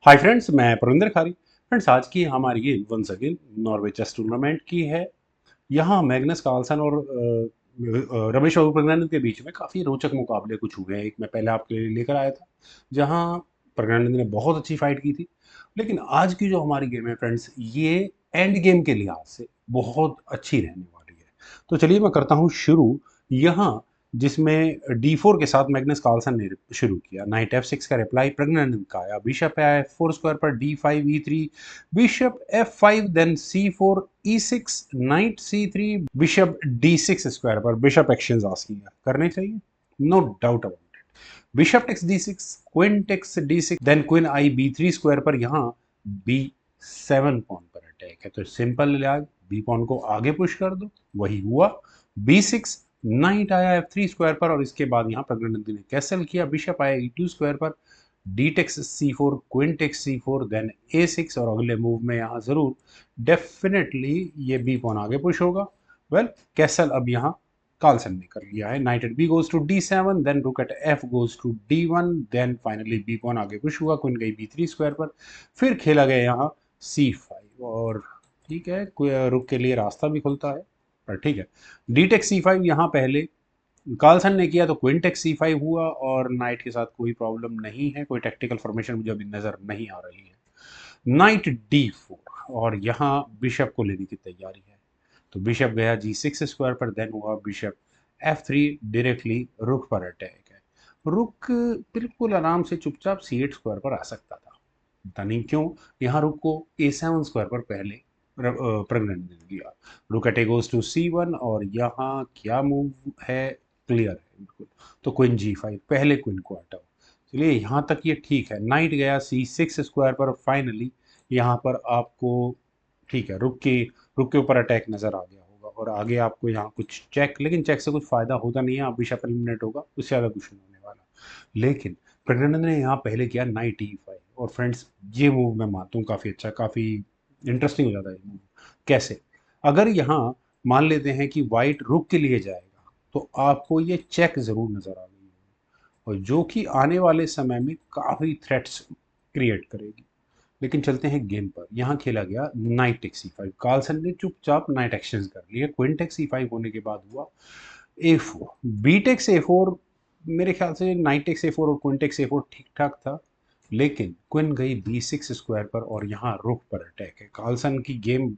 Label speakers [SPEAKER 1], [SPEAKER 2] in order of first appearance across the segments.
[SPEAKER 1] Hi friends, मैं प्रविंदर खारी। Friends, आज की हमारी game once again Norway chess tournament की है। यहाँ मैग्नस कार्लसन और रमेश प्रज्ञानंद के बीच में काफ़ी रोचक मुकाबले कुछ हुए हैं। एक मैं पहले आपके लिए लेकर आया था, जहाँ प्रज्ञानंद ने बहुत अच्छी फाइट की थी। लेकिन आज की जो हमारी गेम है फ्रेंड्स, ये एंड गेम के लिहाज से बहुत अच्छी रहने वाली है। तो चलिए मैं करता हूँ शुरू। यहाँ जिसमें D4 के साथ मैग्नस कार्लसन ने शुरू किया। नाइट F6 का रिप्लाई प्रज्ञानंद का आया। बिशप आया F4 स्क्वायर पर D5 E3, bishop F5, then C4 E6, knight C3, bishop D6 square पर बिशप एक्सचेंज आस्किंग करने चाहिए, no doubt about it. Bishop takes D6, queen takes D6, then queen I B3 square पर यहाँ B7 pawn पर attack है। तो simple इलाज, B pawn को आगे पुश कर दो, वही हुआ। B6, नाइट आया F3 स्क्वायर पर और इसके बाद यहाँ प्रज्ञानंद ने कैसल किया। बिशप आया E2 स्क्वायर पर, D takes C4, queen takes C4, then A6 और अगले मूव में यहाँ जरूर डेफिनेटली ये बी पॉन आगे पुश होगा। वेल, कैसल अब यहाँ कार्लसन ने कर लिया है। Knight at B goes to D7, then rook at F goes to D1, then finally B pawn आगे पुश हुआ। क्वीन गई B3 स्क्वायर पर, फिर खेला गया यहाँ C5 और ठीक है, रुक के लिए रास्ता भी खुलता है, पर ठीक है। डी टेक्स C5 यहाँ पहले कार्लसन ने किया तो क्वीन टेक्स C5 हुआ और नाइट के साथ कोई प्रॉब्लम नहीं है, कोई टेक्टिकल फॉर्मेशन मुझे अभी नजर नहीं आ रही है। नाइट D4 और यहाँ बिशप को लेने की तैयारी है। तो बिशप गया G6 स्क्वायर पर, देन हुआ बिशप F3, डायरेक्टली रुक पर अटैक है। रुक बिल्कुल आराम से चुपचाप C8 स्क्वायर पर आ सकता था, पता नहीं क्यों यहाँ रुक को A7 स्क्वायर पर पहले प्रेग्नेंट दे दिया। रुक एट गोज टू C1 और यहाँ क्या मूव है, क्लियर है बिल्कुल। तो क्वीन G5, पहले क्वीन को हटाओ। चलिए यहाँ तक ये ठीक है। नाइट गया C6 स्क्वायर पर, फाइनली यहाँ पर आपको ठीक है, रुक के ऊपर अटैक नजर आ गया होगा और आगे आपको यहाँ कुछ चेक, लेकिन चेक से कुछ फायदा होता नहीं है, आप बिशप एलिमिनेट होगा, उससे ज़्यादा कुछ नहीं होने वाला। लेकिन प्रज्ञानंद ने यहाँ पहले किया नाइट E5 और फ्रेंड्स ये मूव मैं मानता हूँ काफ़ी अच्छा, काफ़ी इंटरेस्टिंग हो जाता है ये मूव। कैसे? अगर यहाँ मान लेते हैं कि वाइट रुक के लिए जाएगा तो आपको ये चेक ज़रूर नज़र आ गई होगी, और जो कि आने वाले समय में काफ़ी थ्रेट्स क्रिएट करेगी। लेकिन चलते हैं गेम पर। यहाँ खेला गया नाइट टेक्स C5। कार्लसन ने चुपचाप नाइट एक्सचेंज कर लिया। क्वीन टेक्स C5 होने के बाद हुआ A4, बी टेक्स A4। मेरे ख्याल से नाइट टेक्स A4 और क्वीन टेक्स A4 ठीक ठाक था, लेकिन क्वीन गई B6 स्क्वायर पर और यहाँ रुक पर अटैक है। कार्लसन की गेम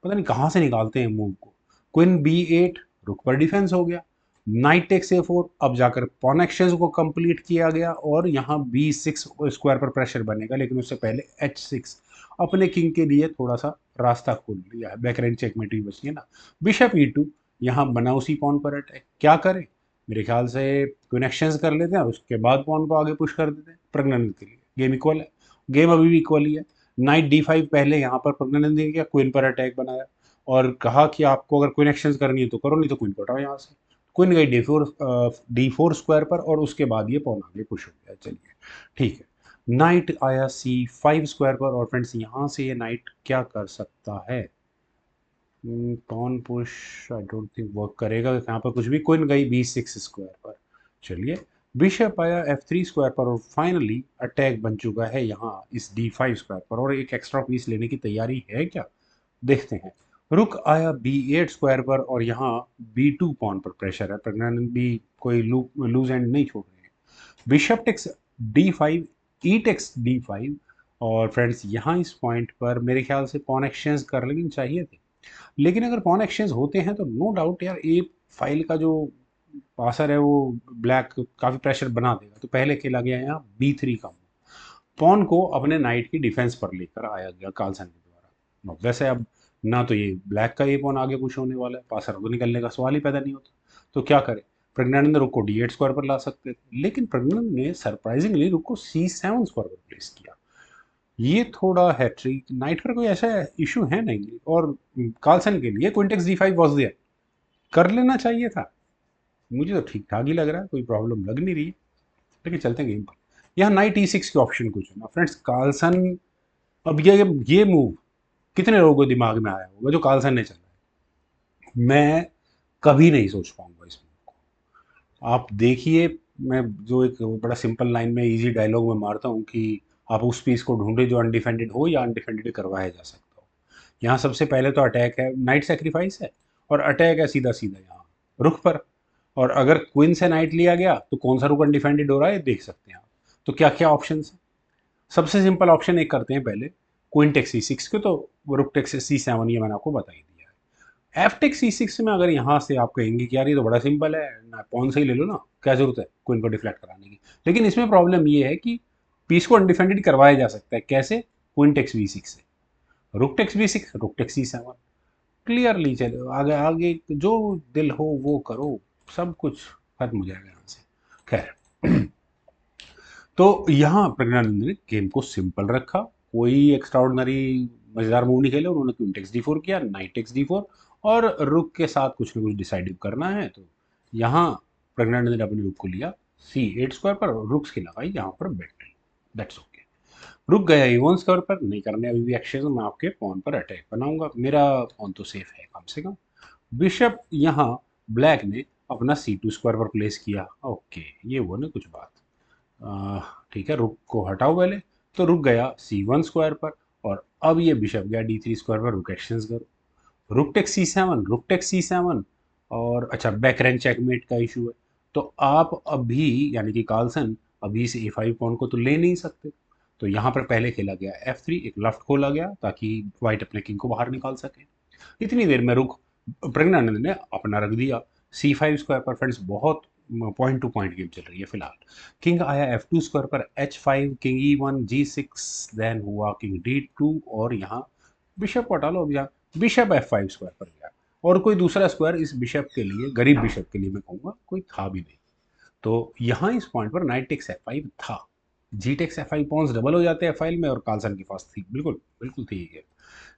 [SPEAKER 1] पता नहीं कहाँ से निकालते हैं मूव को। क्वीन B8, रुक पर डिफेंस हो गया। नाइट टेक्स A4, अब जाकर पॉन एक्सचेंज को कंप्लीट किया गया और यहाँ B6 स्क्वायर पर प्रेशर बनेगा, लेकिन उससे पहले H6 अपने किंग के लिए थोड़ा सा रास्ता खोल लिया है। बैक रेंज चेकमेट भी बची है ना। बिशप E2, यहाँ बना उसी पॉन पर अटैक, क्या करें? मेरे ख्याल से क्वीन एक्सचेंज कर लेते हैं और उसके बाद पॉन को आगे पुश कर देते हैं प्रज्ञानंद के लिए। गेम इक्वल है, गेम अभी भी इक्वल ही है। नाइट D5 पहले यहाँ पर प्रज्ञानंद ने किया, क्वीन पर अटैक बनाया और कहा कि आपको अगर क्वीन एक्सचेंज करनी है तो करो, नहीं तो क्वीन को हटाओ यहाँ से। क्वीन गई D4 स्क्वायर पर और उसके बाद ये पॉन आगे पुश हो गया। चलिए ठीक है। नाइट आया C5 स्क्वायर पर और फ्रेंड्स यहाँ से ये नाइट क्या कर सकता है? Pawn push I don't think work करेगा यहाँ पर कुछ भी। क्वीन गई B6 स्क्वायर पर। चलिए, बिशप आया F3 स्क्वायर पर और फाइनली अटैक बन चुका है यहाँ इस D5 स्क्वायर पर, और एक एक्स्ट्रा पीस लेने की तैयारी है क्या, देखते हैं। रुक आया B8 स्क्वायर पर और यहाँ B2 पॉन पर प्रेशर है। प्रज्ञानंद भी कोई लूज एंड नहीं छोड़ रहे हैं। बिशप टेक्स D5, ई टेक्स D5 और फ्रेंड्स यहाँ इस पॉइंट पर मेरे ख्याल से पॉन एक्सचेंज कर लेनी चाहिए थी। लेकिन अगर पॉन एक्सचेंज होते हैं तो नो डाउट यार, ए फाइल का जो पासर है वो ब्लैक काफ़ी प्रेशर बना देगा। तो पहले खेला गया यहाँ B3 का, पॉन को अपने नाइट की डिफेंस पर लेकर आया गया कार्लसन के द्वारा। वैसे अब ना तो ये ब्लैक का ये पॉन आगे पुश होने वाला है, पासर को निकलने का सवाल ही पैदा नहीं होता। तो क्या करें? प्रज्ञानंद रुक को D8 स्क्वायर पर ला सकते थे, लेकिन प्रज्ञानंद ने सरप्राइजिंगली रुक को C7 स्क्वायर पर प्लेस किया। ये थोड़ा हैट्रिक, नाइट पर कोई ऐसा इशू है नहीं, और कार्लसन के लिए क्विंटेक्स D5 वॉज देयर, कर लेना चाहिए था। मुझे तो ठीक ठाक ही लग रहा है, कोई प्रॉब्लम लग नहीं रही है। लेकिन चलते हैं गेम पर। यहाँ नाइट E6 के ऑप्शन को चुना फ्रेंड्स कार्लसन। अब ये मूव कितने लोगों को दिमाग में आया होगा जो कार्लसन ने चला है? मैं कभी नहीं सोच पाऊंगा इस मूव को। आप देखिए, मैं जो एक बड़ा सिंपल लाइन में इजी डायलॉग में मारता हूँ कि आप उस पीस को ढूंढे जो अनडिफेंडेड हो या अनडिफेंडेड करवाया जा सकता हो। यहाँ सबसे पहले तो अटैक है, नाइट सेक्रीफाइस है, और अटैक है सीधा सीधा यहाँ रुख पर। और अगर क्वीन से नाइट लिया गया तो कौन सा रुक अनडिफेंडेड हो रहा है देख सकते हैं आप। तो क्या क्या ऑप्शन है? सबसे सिंपल ऑप्शन एक करते हैं पहले, क्वीन टेक C6 के, तो रुक टेक C7, ये मैंने आपको बता ही दिया है। एफ टेक C6 में अगर यहाँ से आप कहेंगे कि यार ये तो बड़ा सिंपल है ना, पॉन से ही ले लो ना, क्या जरूरत है क्वीन को डिफ्लेक्ट कराने की। लेकिन इसमें प्रॉब्लम ये है कि पीस को अनडिफेंडेड करवाया जा सकता है कैसे, क्वीन टेक्स B6 से, rook takes B6, rook takes C7, clearly चलो आगे आगे जो दिल हो वो करो, सब कुछ खत्म हो जाएगा यहाँ से। खैर तो यहाँ प्रज्ञानंद ने गेम को सिंपल रखा, कोई एक्स्ट्राऑर्डिनरी मजेदार मूव नहीं खेले उन्होंने। क्वीन टेक्स D4 किया, नाइट टेक्स D4, और रुक के साथ कुछ ना कुछ डिसाइड करना है, तो यहाँ प्रज्ञानंद ने अपने रुक को लिया C8 स्क्वायर पर, और रुक्स की लगाई यहाँ पर बैटरी, दैट्स ओके। रुक गया E1 स्क्वायर पर, नहीं करने अभी भी एक्शन, मैं आपके पॉन पर अटैक बनाऊंगा, मेरा पॉन तो सेफ है कम से कम। बिशप यहाँ ब्लैक ने अपना C2 स्क्वायर पर प्लेस किया, ओके ये वो ना कुछ बात। ठीक है, रुक को हटाओ पहले, तो रुक गया C1 स्क्वायर पर, और अब ये बिशप गया D3 स्क्वायर पर, रुक एक्सचेंज करो, रुक टेक C7, रुक टेक C7, और अच्छा बैक रैंक चेकमेट का इशू है। तो आप अभी यानी कि कार्लसन अभी इस A5 पॉन को तो ले नहीं सकते, तो यहाँ पर पहले खेला गया F3, एक लेफ्ट खोला गया ताकि वाइट अपने किंग को बाहर निकाल सके। इतनी देर में रुक प्रज्ञानंद ने अपना रख दिया C5 स्क्वायर पर। फ्रेंड्स बहुत पॉइंट टू पॉइंट गेम चल रही है फिलहाल। किंग आया F2 स्क्वायर पर, H5, king E1, G6, then हुआ किंग D2, और यहाँ बिशप को हटा लो, अब यहाँ बिशप F5 स्क्वायर पर गया, और कोई दूसरा स्क्वायर इस बिशप के लिए, गरीब बिशप के लिए मैं कहूँगा, कोई था भी नहीं। तो यहाँ इस पॉइंट पर नाइट टेक्स F5 था, जी टेक्स F5 पॉन्स डबल हो जाते हैं फाइल में, और कार्लसन के पास थी, बिल्कुल बिल्कुल थी ये।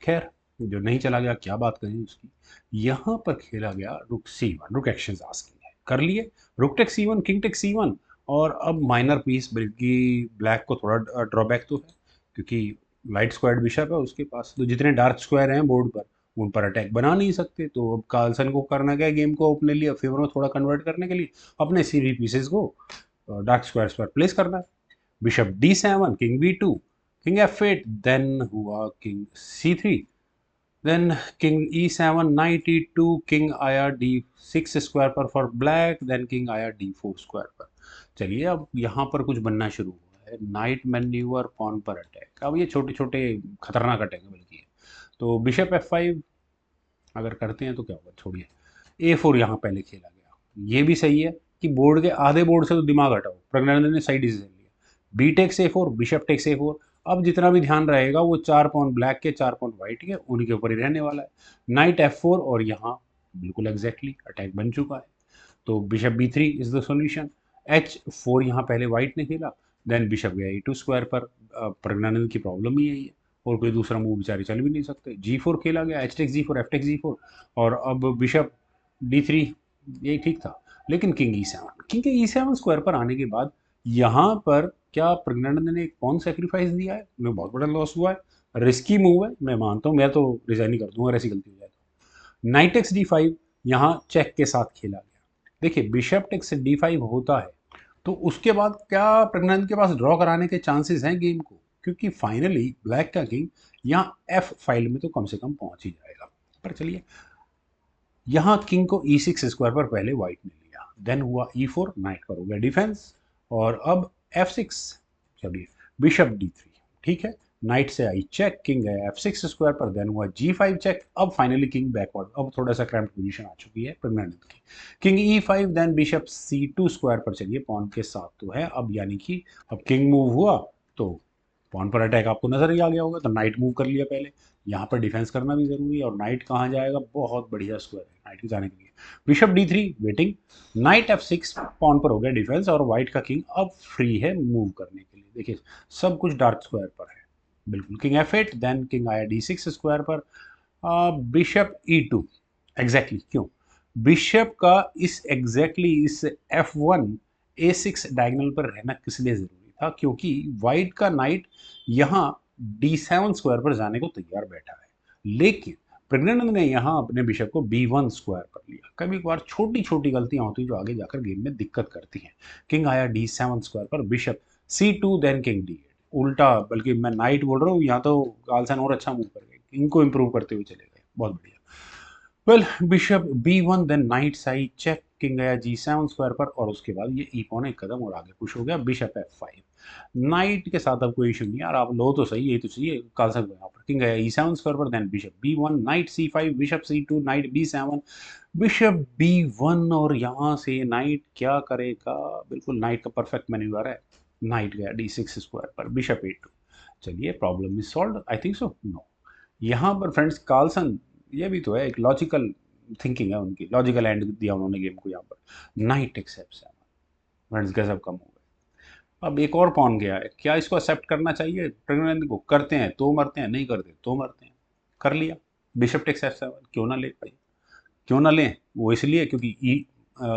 [SPEAKER 1] खैर जो नहीं चला गया क्या बात करें उसकी। यहाँ पर खेला गया रुक C1, रुक एक्शन आस्किंग है, कर लिए रुक take C1, king take C1, और अब माइनर पीस, बल्कि ब्लैक को थोड़ा ड्रॉबैक तो है क्योंकि लाइट स्क्वायर्ड बिशप है उसके पास, तो जितने डार्क स्क्वायर हैं बोर्ड पर उन पर अटैक बना नहीं सकते। तो अब कार्लसन को करना क्या है, गेम को अपने लिए फेवर में थोड़ा कन्वर्ट करने के लिए अपने सीवी पीसेस को डार्क स्क्वायर्स पर प्लेस करना है। Bishop D7, king B2, king F8, then हुआ king C3, then king E7, knight E2, king आया D6 स्क्वायर पर फॉर ब्लैक, देन किंग आया D4 स्क्वायर पर। चलिए अब यहाँ पर कुछ बनना शुरू हुआ है, नाइट मैन्यूवर, पॉन पर अटैक। अब ये छोटे छोटे खतरनाक अटैक है बल्कि। तो बिशप F5 अगर करते हैं तो क्या होगा, छोड़िए। A4 यहाँ पहले खेला गया, ये भी सही है कि बोर्ड के आधे बोर्ड से तो दिमाग हटाओ, प्रज्ञानंद ने सही डिसीजन लिया। B takes A4, bishop takes A4, अब जितना भी ध्यान रहेगा वो 4 पॉन ब्लैक के 4 पॉन व्हाइट के उनके ऊपर ही रहने वाला है। नाइट F4, और यहाँ बिल्कुल एग्जैक्टली अटैक बन चुका है, तो bishop B3 is the solution. H4 यहाँ पहले व्हाइट ने खेला, देन बिशप गया E2 स्क्वायर पर। प्रज्ञानंद की प्रॉब्लम ही है ये, और कोई दूसरा मूव बेचारे चल भी नहीं सकते। G4 खेला गया, H takes G4, F takes G4, और अब बिशप D3, ये ठीक था। लेकिन किंग E7, किंग के E7 स्क्वायर पर आने के बाद यहाँ पर क्या प्रज्ञानंद ने एक पॉन सेक्रीफाइस दिया है, मैं बहुत बड़ा लॉस हुआ है, रिस्की मूव है, मैं मानता हूँ, मैं तो रिजाइन ही कर दूंगा अगर ऐसी गलती हो जाए तो। नाइट टेक्स D5 यहाँ चेक के साथ खेला गया। देखिए बिशप टेक्स D5 होता है तो उसके बाद क्या प्रज्ञानंद के पास ड्रॉ कराने के चांसेस हैं गेम को, क्योंकि फाइनली ब्लैक का किंग यहाँ F फाइल में तो कम से कम पहुंच ही जाएगा। पर चलिए, यहाँ किंग को E6 स्क्वायर पर पहले व्हाइट ने लिया, देन हुआ E4, नाइट पर हो गया डिफेंस, और अब F6, चलिए बिशप D3, ठीक है, नाइट से आई चेक, किंग है F6 स्क्वायर पर, देन हुआ G5 चेक, अब फाइनली किंग बैकवर्ड, अब थोड़ा सा क्रैम्प पोजीशन आ चुकी है प्रज्ञानंद की। King E5, then bishop C2 square पर, चलिए पॉन के साथ तो है अब, यानी कि अब किंग मूव हुआ तो पॉन पर अटैक आपको नजर ही आ गया होगा, तो नाइट मूव कर लिया पहले, यहाँ पर डिफेंस करना भी जरूरी है, और नाइट कहाँ जाएगा, बहुत बढ़िया स्क्वायर है नाइट के जाने के लिए। Bishop D3 waiting, night F6, pawn पर हो गया डिफेंस, और व्हाइट का किंग अब फ्री है मूव करने के लिए। देखिए सब कुछ डार्क स्क्वायर पर है बिल्कुल। किंग F8, देन किंग आया D6 स्क्वायर पर, बिशप E2, एग्जैक्टली क्यों बिशप का इस एग्जैक्टली इस F1 A6 डायगोनल पर रहना किस लिए जरूरी था, क्योंकि व्हाइट का नाइट यहाँ D7 स्क्वायर पर जाने को तैयार बैठा है, लेकिन प्रज्ञानंद ने यहाँ अपने बिशप को B1 स्क्वायर पर लिया। कभी कभार छोटी छोटी गलतियां होती जो आगे जाकर गेम में दिक्कत करती हैं। किंग आया D7 स्क्वायर पर, bishop C2, then king D8, उल्टा, बल्कि मैं नाइट बोल रहा हूँ, यहाँ तो कार्लसन और अच्छा मूव कर गए, किंग को इम्प्रूव करते हुए चले गए, बहुत बढ़िया। Well, bishop B1, then knight साई चेक, किंग गया G7 स्क्वायर पर, और उसके बाद ये ई पॉन एक कदम और आगे पुश हो गया, बिशप F5। नाइट के साथ अब कोई इशू नहीं यार, आप लो तो सही, यही तो चाहिए कार्लसन को। यहाँ पर किंग गया E7 स्क्वायर पर, then bishop B1, knight C5, bishop C2, knight B7, bishop B1, और यहाँ से नाइट क्या करेगा, बिल्कुल नाइट का परफेक्ट मैन्यूवर है, नाइट गया D6 स्क्वायर पर, बिशप A2। चलिए, problem is solved, I think so. No, यहाँ पर फ्रेंड्स कार्लसन, ये भी तो है, एक लॉजिकल थिंकिंग है उनकी, लॉजिकल एंड दिया उन्होंने गेम को यहाँ पर, नाइट टेक्स F7। फ्रेंड्स गजब कम हो गए। अब एक और पॉन गया है, क्या इसको एक्सेप्ट करना चाहिए प्रज्ञानंद को? करते हैं तो मरते हैं, नहीं करते तो मरते हैं। कर लिया, बिशप टेक्स F7, क्यों ना ले भाई, क्यों ना लें? वो इसलिए क्योंकि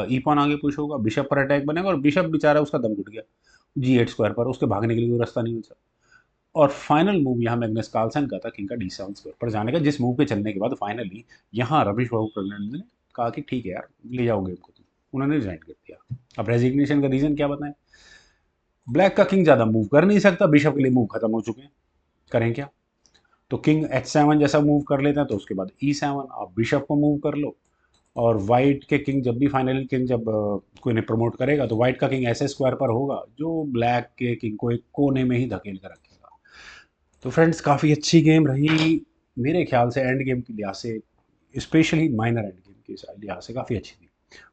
[SPEAKER 1] ई पॉन आगे पुश होगा, बिशप पर अटैक बनेगा, और बिशप बेचारा उसका दम घुट गया G8 स्क्वायर पर, उसके भागने के लिए कोई रास्ता नहीं बचा। और फाइनल मूव यहाँ मैग्नस कार्लसन का था, किंग का D7 स्क्वायर पर जाने का, जिस मूव पे चलने के बाद फाइनली यहाँ रविश बाबू प्रज्ञानंद ने कहा कि ठीक है यार, ले जाओ गेम को तुम। उन्होंने रिजाइन कर दिया। अब रेजिग्नेशन का रीजन क्या बताएं? ब्लैक का किंग ज़्यादा मूव कर नहीं सकता, बिशप के लिए मूव खत्म हो चुके हैं, करें क्या? तो किंग H7 जैसा मूव कर लेते हैं, तो उसके बाद E7, आप बिशप को मूव कर लो, और वाइट के किंग जब भी फाइनल किंग जब कोई ने प्रमोट करेगा, तो वाइट का किंग ऐसे स्क्वायर पर होगा जो ब्लैक के किंग को एक कोने में ही धकेल कर रखेगा। तो फ्रेंड्स, काफ़ी अच्छी गेम रही मेरे ख्याल से, एंड गेम के लिहाज से, स्पेशली माइनर एंड गेम के लिहाज से काफ़ी अच्छी थी।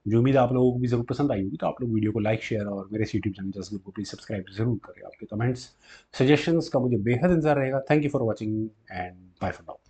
[SPEAKER 1] मुझे उम्मीद है आप लोगों को भी ज़रूर पसंद आई होगी, तो आप लोग वीडियो को लाइक, शेयर, और मेरे यूट्यूब चैनल जस्ट ग्रुप को प्लीज़ सब्सक्राइब ज़रूर करें। आपके कमेंट्स, सजेशंस का मुझे बेहद इंतजार रहेगा। Thank you for watching, and bye for now.